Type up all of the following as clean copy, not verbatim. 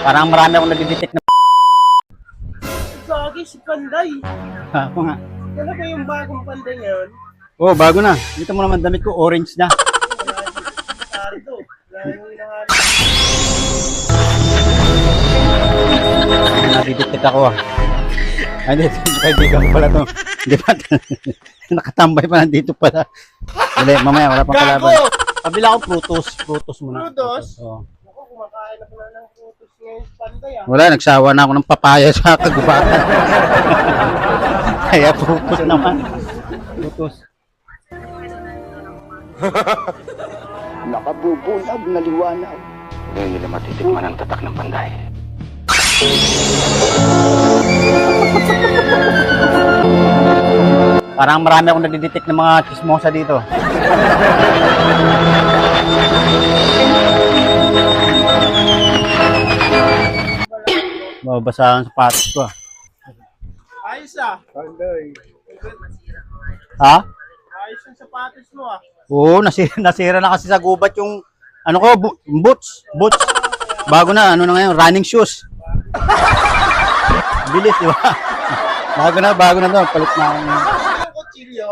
Parang marami akong nagdidetect na Gagi si Panday. ako nga. Ano ba yung bagong Panday ngayon? Oh, bago na. Dito mo naman damit ko, orange na. Sardo. Nadidetect ako ah. Ay, hindi. Kaibigan ko pala to. Di ba? Nakatambay pa nandito pala. Dali, mamaya, wala pang kalaban. Pabila ko Frutos muna. Frutos? Oo. Ako, kumakain ako na ng frutos ngayon si Panday ah. Wala, nagsawa na ako ng papaya sa kagubatan. Kaya Frutos naman. Frutos. Nakabubulag na liwanag. Ngayon nila matitikman ang tatak ng Panday. Parang marami akong nagdidetect ng mga chismosa dito. Mababasa ang sapatos ko. Ayos ah. Panday. Ha? Ayos yung sapatos mo ah. Oo, nasira na kasi sa gubat yung ano ko, boots. Bago na, ano na ngayon, running shoes. Bilis, di ba? Bago na to, palit na. Ang kutsilyo.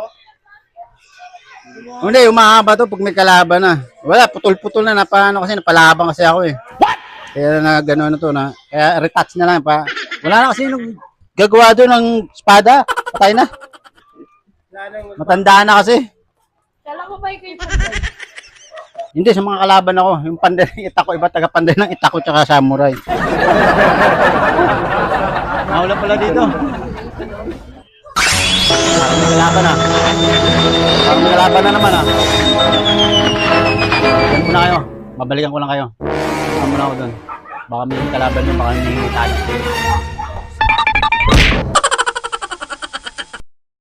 Hindi, umahaba to pag may kalaban na. Wala, putol-putol na, napalabang kasi ako eh. What? Kaya na gano'n na to na, kaya retouch na lang pa. Wala na kasi nung gagawa doon ng espada, patay na. Matanda na kasi. Kala ko ba yung Panday? Hindi, sa mga kalaban ako. Yung panday ng Itako, iba taga-panday ng Itako tsaka samurai. Nawala pala dito. Parang may kalaban ah. Parang may kalaban na naman ah. Doon muna kayo. Babalikan ko lang kayo. Saan muna ako doon. Baka may kalaban doon, baka may tali.